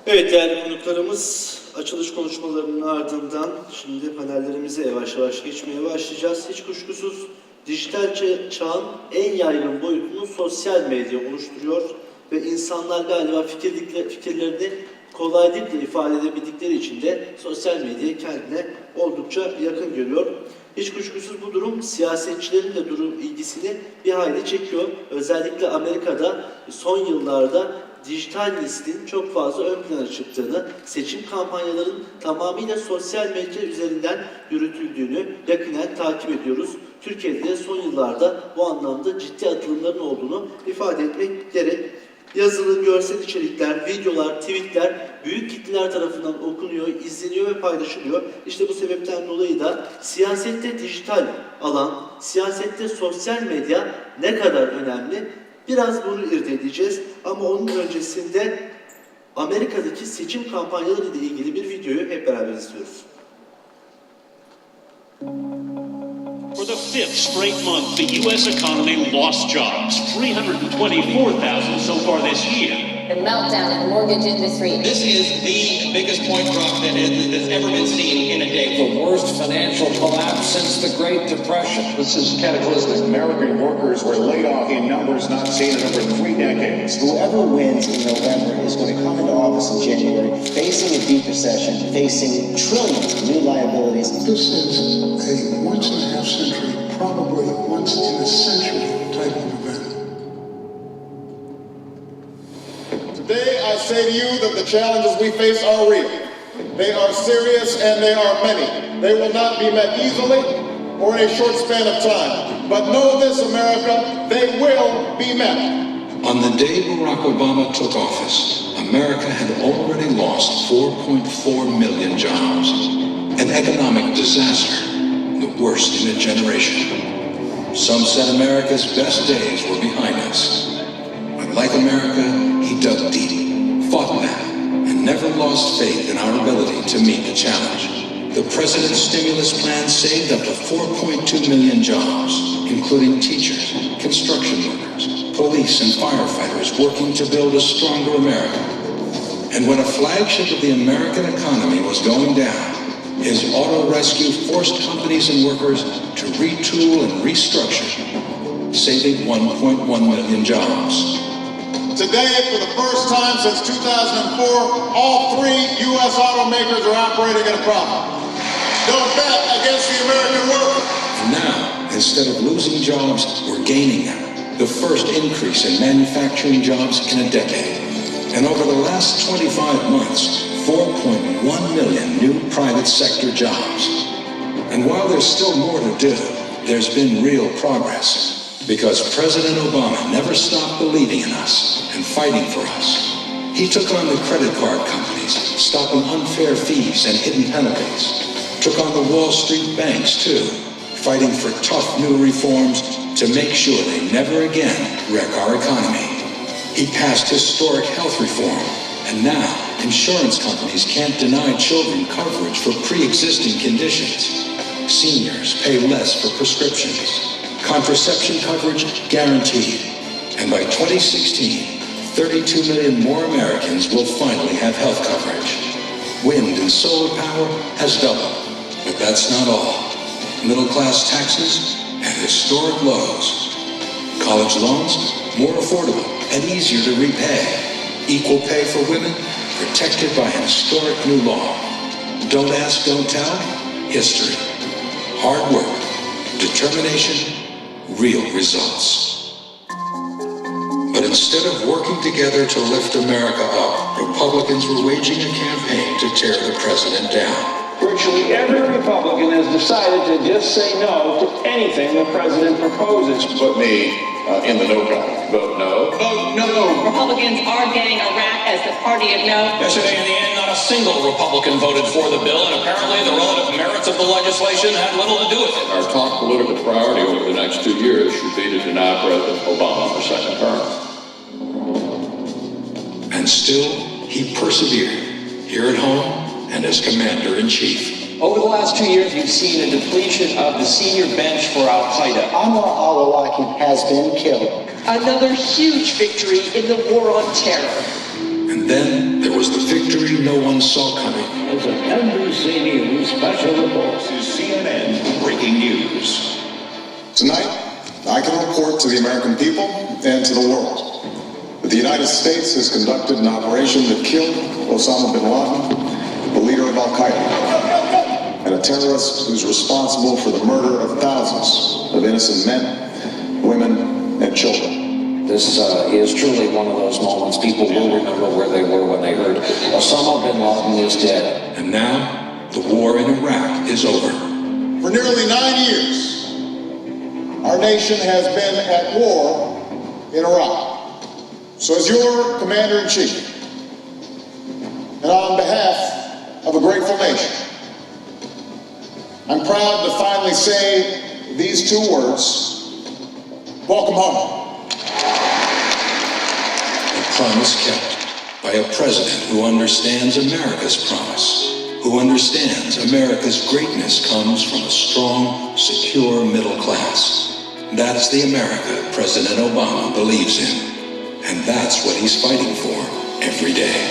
Evet değerli konuklarımız, açılış konuşmalarının ardından şimdi panellerimize yavaş yavaş geçmeye başlayacağız. Hiç kuşkusuz dijital çağın en yaygın boyutunu sosyal medya oluşturuyor ve insanlar galiba fikirlerini kolaylıkla ifade edebildikleri için de sosyal medyayı kendine oldukça yakın görüyor. Hiç kuşkusuz bu durum siyasetçilerin de durum ilgisini bir hayli çekiyor. Özellikle Amerika'da son yıllarda dijital neslin çok fazla ön plana çıktığını, seçim kampanyalarının tamamıyla sosyal medya üzerinden yürütüldüğünü yakinen takip ediyoruz. Türkiye'de de son yıllarda bu anlamda ciddi atılımların olduğunu ifade etmek gerek. Yazılı, görsel içerikler, videolar, tweetler büyük kitleler tarafından okunuyor, izleniyor ve paylaşılıyor. İşte bu sebepten dolayı da siyasette dijital alan, siyasette sosyal medya ne kadar önemli? Biraz bunu irdeleyeceğiz ama onun öncesinde Amerika'daki seçim kampanyaları ile ilgili bir videoyu hep beraber izliyoruz. For the fifth straight month, the U.S. economy lost jobs, 324,000 so far this year. The meltdown in the mortgage industry. This is the biggest point drop that has ever been seen in a day. The worst financial collapse since the Great Depression. This is cataclysmic. American workers were laid off in numbers not seen in over 3 decades. Whoever wins in November is going to come into office in January facing a deep recession, facing trillions of new liabilities. This is a once-in-a-half century, probably once in a century type of event. Today I say to you that the challenges we face are real. They are serious and they are many. They will not be met easily or in a short span of time. But know this, America, they will be met. On the day Barack Obama took office, America had already lost 4.4 million jobs. An economic disaster, the worst in a generation. Some said America's best days were behind us. But like America, he dug deep, fought back, and never lost faith in our ability to meet the challenge. The president's stimulus plan saved up to 4.2 million jobs, including teachers, construction workers, police and firefighters working to build a stronger America. And when a flagship of the American economy was going down, his auto rescue forced companies and workers to retool and restructure, saving 1.1 million jobs. Today, for the first time since 2004, all 3 U.S. automakers are operating at a profit. Don't bet against the American worker. And now, instead of losing jobs, we're gaining them. The first increase in manufacturing jobs in a decade. And over the last 25 months, 4.1 million new private sector jobs. And while there's still more to do, there's been real progress. Because President Obama never stopped believing in us and fighting for us. He took on the credit card companies, stopping unfair fees and hidden penalties. Took on the Wall Street banks too, fighting for tough new reforms to make sure they never again wreck our economy. He passed historic health reform, and now insurance companies can't deny children coverage for pre-existing conditions. Seniors pay less for prescriptions. Contraception coverage guaranteed. And by 2016, 32 million more Americans will finally have health coverage. Wind and solar power has doubled. But that's not all. Middle-class taxes at historic lows. College loans more affordable and easier to repay. Equal pay for women protected by an historic new law. Don't ask, don't tell. History. Hard work. Determination. Real results. But instead of working together to lift America up, Republicans were waging a campaign to tear the president down. Virtually every Republican has decided to just say no to anything the president proposes. Put me in the no column. Vote no. Vote no. Republicans are getting Iraq as the party of no. Yesterday, in the end, not a single Republican voted for the bill, and apparently the relative merits of the legislation had little to do with it. Our top political priority over the next 2 years should be to deny President Obama a second term. And still, he persevered, here at home and as Commander-in-Chief. Over the last 2 years, you've seen a depletion of the senior bench for Al-Qaeda. Anwar al-Awlaki has been killed. Another huge victory in the war on terror. And then there was the victory no one saw coming. As an NBC News special report. This is CNN Breaking News. Tonight, I can report to the American people and to the world that the United States has conducted an operation that killed Osama bin Laden, the leader of Al-Qaeda, and a terrorist who's responsible for the murder of thousands of innocent men, women, and children. This is truly one of those moments people will remember where they were when they heard Osama bin Laden is dead. And now, the war in Iraq is over. For nearly 9 years, our nation has been at war in Iraq. So as your Commander-in-Chief, and on behalf of a grateful nation, I'm proud to finally say these two words: welcome home. A promise kept by a president who understands America's promise, who understands America's greatness comes from a strong, secure middle class. That's the America President Obama believes in, and that's what he's fighting for every day.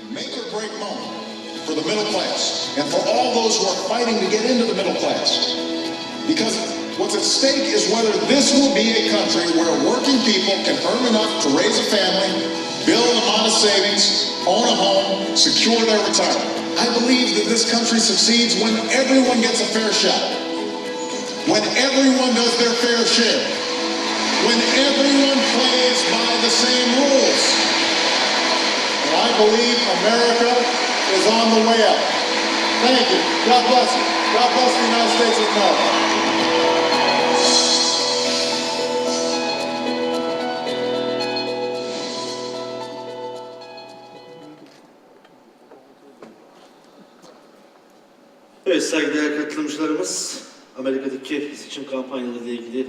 Make-or-break moment for the middle class and for all those who are fighting to get into the middle class. Because what's at stake is whether this will be a country where working people can earn enough to raise a family, build a modest savings, own a home, secure their retirement. I believe that this country succeeds when everyone gets a fair shot, when everyone does their fair share, when everyone plays by the same rules. I believe America is on the way out. Thank you. God bless you. God bless the United States of America. Evet, saygıdeğer katılımcılarımız, Amerika'daki seçim kampanyalarıyla ilgili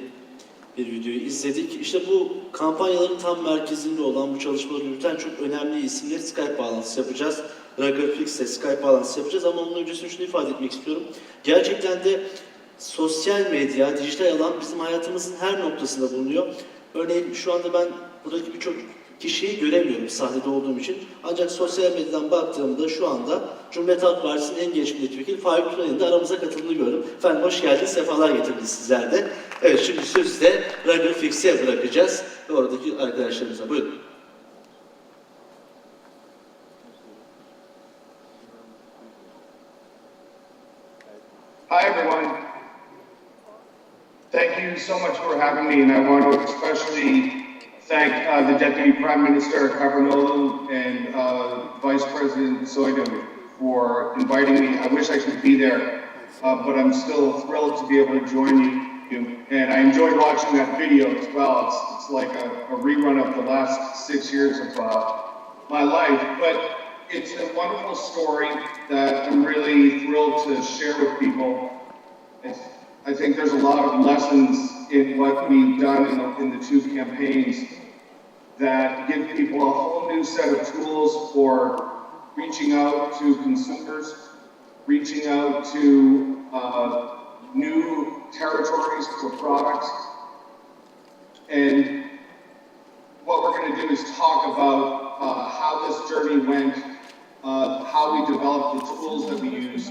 bir videoyu izledik. İşte bu kampanyaların tam merkezinde olan, bu çalışmaları yürüten çok önemli isimleri Skype bağlantısı yapacağız. Roger Fix'le Skype bağlantısı yapacağız ama onun öncesinde şunu ifade etmek istiyorum. Gerçekten de sosyal medya, dijital alan bizim hayatımızın her noktasında bulunuyor. Örneğin şu anda ben buradaki birçok kişiyi göremiyorum sahnede olduğum için. Ancak sosyal medyadan baktığımda şu anda Cumhuriyet Halk Partisi'nin en genç milletvekili Faik Tuna'nın da aramıza katıldığını gördüm. Efendim hoş geldiniz, sefalar getirdiniz sizler de. Evet, şimdi sözü de Roger Fix'e bırakacağız ve oradaki arkadaşlarımıza. Buyurun. Hi everyone. Thank you so much for having me, and I want to especially thank the Deputy Prime Minister Kavanaugh and Vice President Soydum for inviting me. I wish I could be there, but I'm still thrilled to be able to join you. And I enjoyed watching that video as well. It's like a rerun of the last 6 years of my life, but it's a wonderful story that I'm really thrilled to share with people. I think there's a lot of lessons in what we've done in the two campaigns that give people a whole new set of tools for reaching out to consumers, reaching out to new territories for products. And what we're going to do is talk about how this journey went how we develop the tools that we use,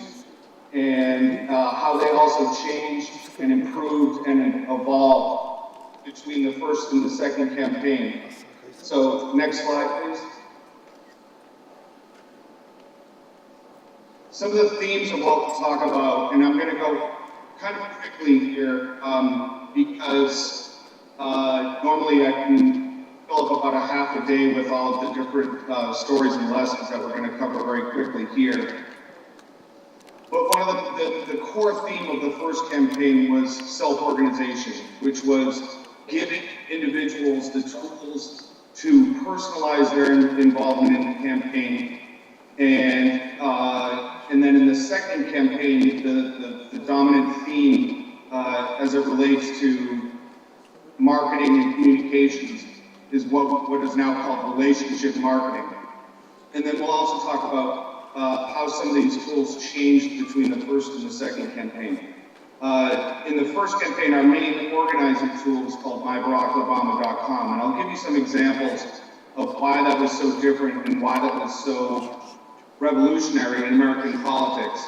and how they also changed and improved and evolved between the first and the second campaign. So, next slide, please. Some of the themes of what we'll talk about, and I'm going to go kind of quickly here, because normally I can fill up about a half a day with all of the different stories and lessons that we're going to cover very quickly here. But one of the core theme of the first campaign was self-organization, which was giving individuals the tools to personalize their involvement in the campaign. And then in the second campaign, the dominant theme as it relates to marketing and communications is what is now called relationship marketing. And then we'll also talk about how some of these tools changed between the first and the second campaign. In the first campaign, our main organizing tool was called MyBarackObama.com, and I'll give you some examples of why that was so different and why that was so revolutionary in American politics.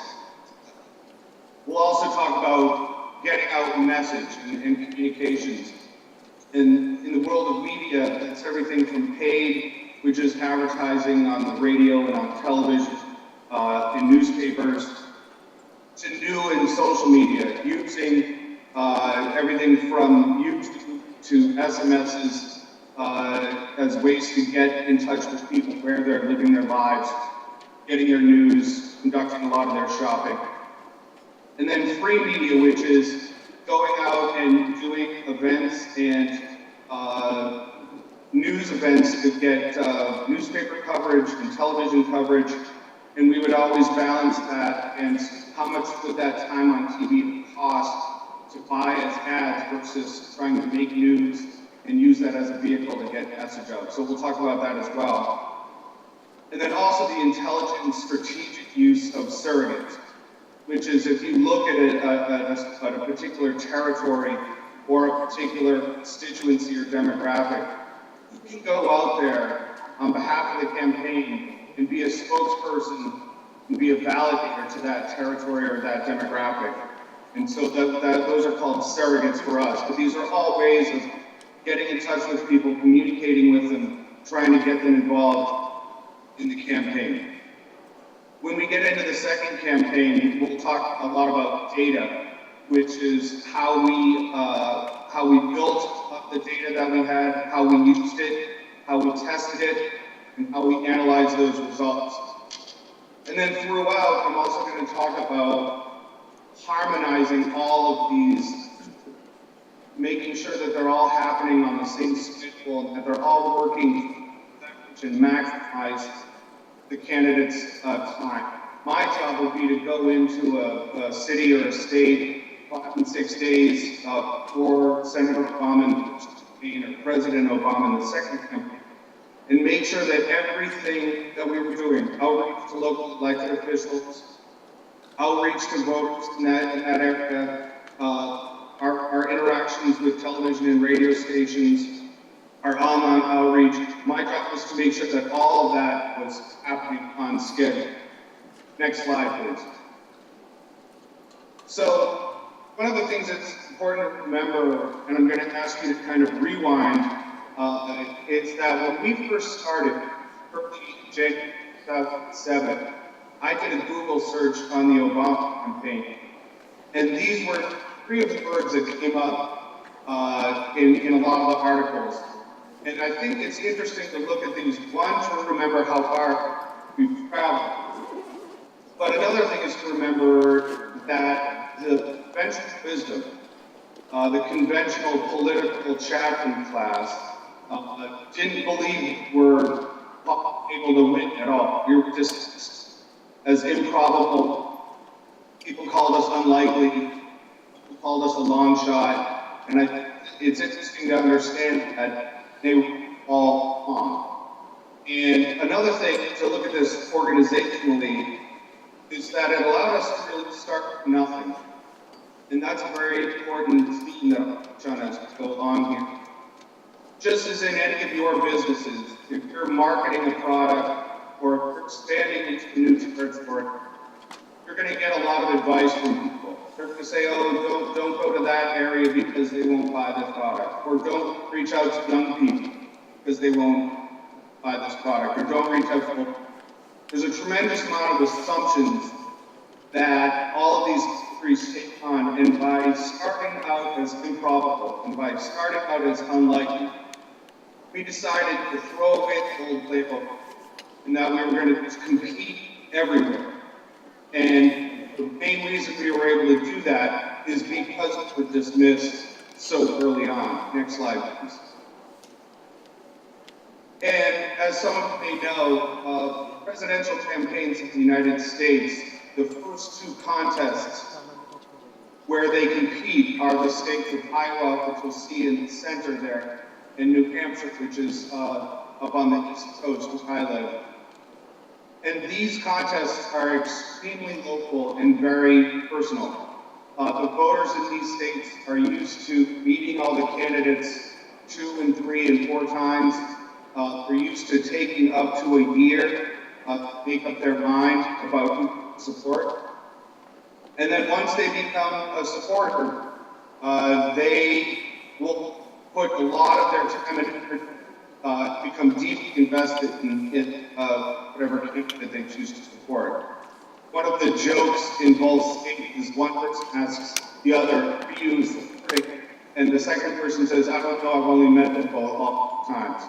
We'll also talk about getting out a message and communications. In the world of media, it's everything from paid, which is advertising on the radio and on television, in newspapers, to new and social media, using everything from YouTube to SMSs as ways to get in touch with people where they're living their lives, getting their news, conducting a lot of their shopping. And then free media, which is going out and doing events and news events to get newspaper coverage and television coverage. And we would always balance that and how much would that time on TV cost to buy as ads versus trying to make news and use that as a vehicle to get message out. So we'll talk about that as well. And then also the intelligent and strategic use of surrogates, which is if you look at a particular territory or a particular constituency or demographic, you can go out there on behalf of the campaign and be a spokesperson and be a validator to that territory or that demographic. And so those are called surrogates for us. But these are all ways of getting in touch with people, communicating with them, trying to get them involved in the campaign. When we get into the second campaign, we'll talk a lot about data, which is how we built up the data that we had, how we used it, how we tested it, and how we analyze those results. And then throughout, I'm also going to talk about harmonizing all of these, making sure that they're all happening on the same schedule, and that they're all working to maximize the candidate's time. My job would be to go into a city or a state 5 and 6 days for Senator Obama in the first campaign or President Obama in the second campaign, and make sure that everything that we were doing, outreach to local elected officials, outreach to voters in that area, our interactions with television and radio stations, our online outreach, my job was to make sure that all of that was happening on schedule. Next slide, please. So, one of the things that's important to remember, and I'm going to ask you to kind of rewind, is that when we first started, early January 2007, I did a Google search on the Obama campaign, and these were 3 of the words that came up in a lot of the articles. And I think it's interesting to look at these. One, to remember how far we've traveled. But another thing is to remember that the conventional wisdom, the conventional political chaplain class, didn't believe we're able to win at all. We were just as improbable. People called us unlikely. People called us a long shot. And it's interesting to understand that they were all wrong. And another thing to look at this organizationally is that it allowed us to really start with nothing. And that's a very important theme that I'm trying to go on here. Just as in any of your businesses, if you're marketing a product or expanding starts working, you're going to get a lot of advice from people. They're going to say, oh, don't go to that area because they won't buy this product. Or don't reach out to young people because they won't buy this product. Or don't reach out to... There's a tremendous amount of assumptions that all of these countries take on, and by starting out as improbable, and by starting out as unlikely, we decided to throw away the old playbook, and that we were going to just compete everywhere. And the main reason we were able to do that is because we were dismissed so early on. Next slide, please. And as some of you may know, presidential campaigns in the United States, the first two contests where they compete are the states of Iowa, which you'll see in the center there, and New Hampshire, which is up on the East Coast, which I live. And these contests are extremely local and very personal. The voters in these states are used to meeting all the candidates 2 and 3 and 4 times. They're used to taking up to a year to make up their mind about who to support. And then once they become a supporter, they will put a lot of their time and effort, become deeply invested in whatever candidate they choose to support. One of the jokes in both states is one person asks the other, who you support? And the second person says, I don't know, I've only met them all times.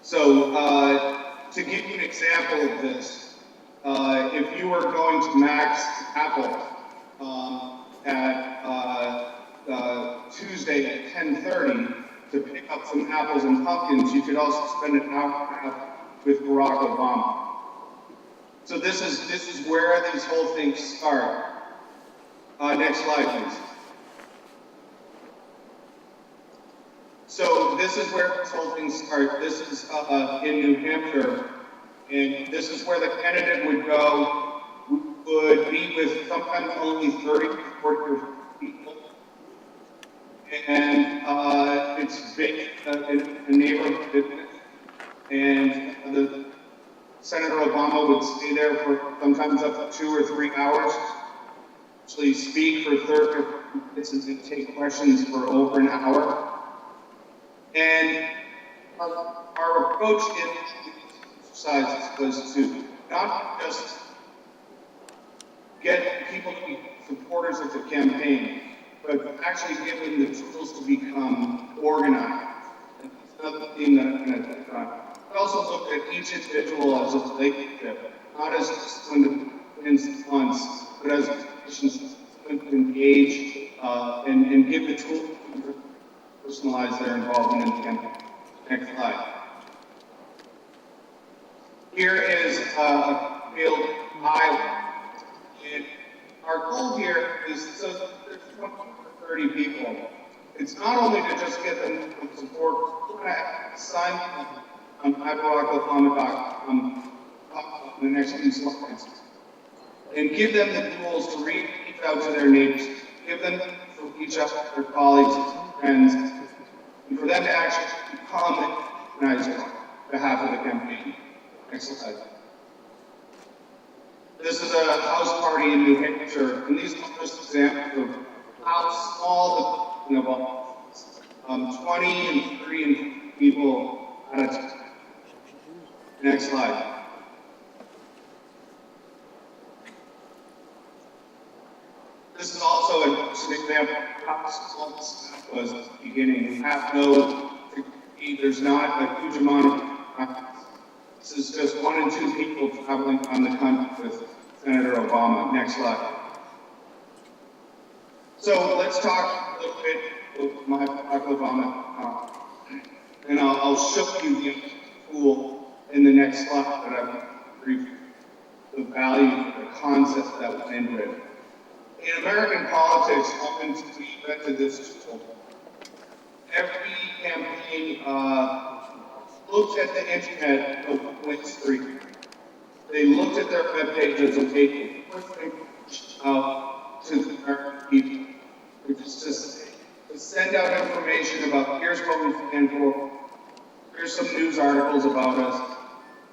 So, to give you an example of this, if you were going to Mac's Apple at Tuesday at 10:30 to pick up some apples and pumpkins, you could also spend an hour and a half with Barack Obama. So this is where these whole things start. Next slide, please. So this is where this whole thing starts. This is in New Hampshire, and this is where the candidate would go, would meet with sometimes only 30 to 40 people. And it's big in a neighborhood business. And the Senator Obama would stay there for sometimes up to 2 or 3 hours, actually speak for 30 minutes and take questions for over an hour. And our approach in these exercises was to not just get people to be supporters of the campaign, but actually give them the tools to become organized. And that's another theme that I'm going to take on. We also looked at each individual as a relationship, not as someone to win once, but as a relationship to engage and give the tools to personalize their involvement in the campaign. Next slide. Here is a field Iowa. And our goal here is so there's 20 or 30 people. It's not only to just get them to support, we're going to sign them on iBarackObama.com in the next few slides and give them the tools to reach out to their neighbors, give them to reach out to their colleagues, friends, and for them to actually become organized on behalf of the campaign. Next slide. This is a house party in New Hampshire, and these are just examples of how small the involved. 20 and 30 and people at a time. Next slide. This is also an example of how small the staff was at the beginning. We have there's not a huge amount of this is just 1 and 2 people traveling on the country with Senator Obama. Next slide. So let's talk a little bit with my Barack Obama, and I'll show you the tool in the next slide that I've briefed the value, the concept that went into it. In American politics, often we invented this tool. Every campaign looked at the internet of went street. They looked at their web pages and they put them out to the American people, which is to send out information about here's what we stand for, here's some news articles about us,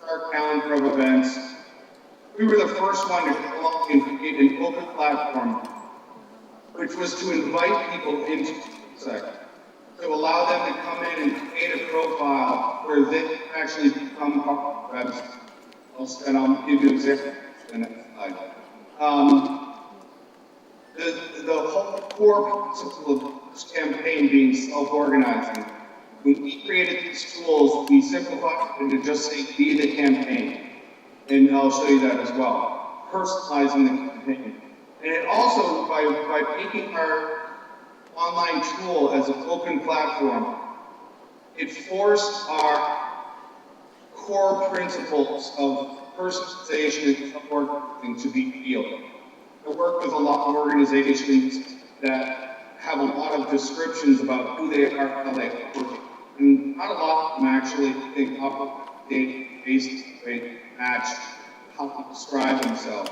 our calendar of events, we were the first one to come along and create an open platform, which was to invite people into the sector, to allow them to come in and create a profile where they can actually become part of the website. And I'll give you an example in the next slide. The whole core principle of this campaign being self-organizing, when we created these tools, we simplified it to just say, be the campaign. And I'll show you that as well. Personalizing the campaign. And it also, by making our online tool as an open platform, it forced our core principles of personalization and self-organizing to be real. I work with a lot of organizations that have a lot of descriptions about who they are, how they work, and not a lot of them actually think up data-based match how to describe themselves.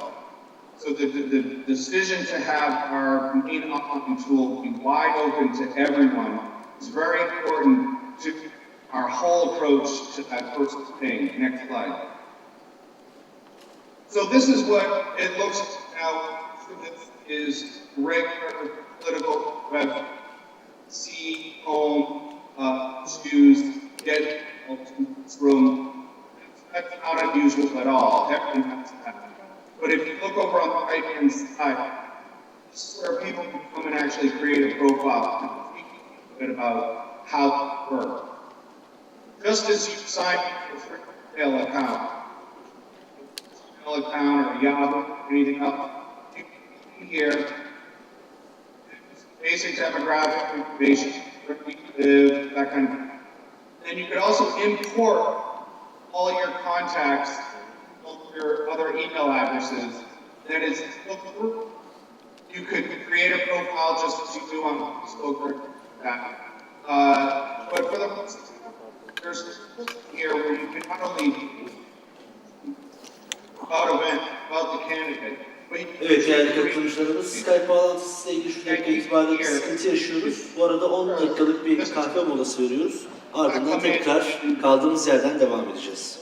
So the decision to have our main online tool be wide open to everyone is very important to our whole approach to that person's thing. Next slide. So this is what it looks like now. This is regular political web. See, home, choose, get this room. That's not unusual at all. Everyone has that. But if you look over on the right-hand side, this is where people can come and actually create a profile and speak a bit about how it works. Just as you sign up for a Gmail account or Yahoo or anything else, you can here basic demographic information, where you live, that kind of thing. And you could also import all your contacts, all your other email addresses. That is, you could create a profile just as you do on Facebook or that. But for the there's here where you can not only about the candidate. Evet, değerli katılımcılarımız, Skype bağlantısıyla ilgili şu dakika itibariyle sıkıntı yaşıyoruz. Bu arada 10 dakikalık bir kahve molası veriyoruz. Ardından tekrar kaldığımız yerden devam edeceğiz.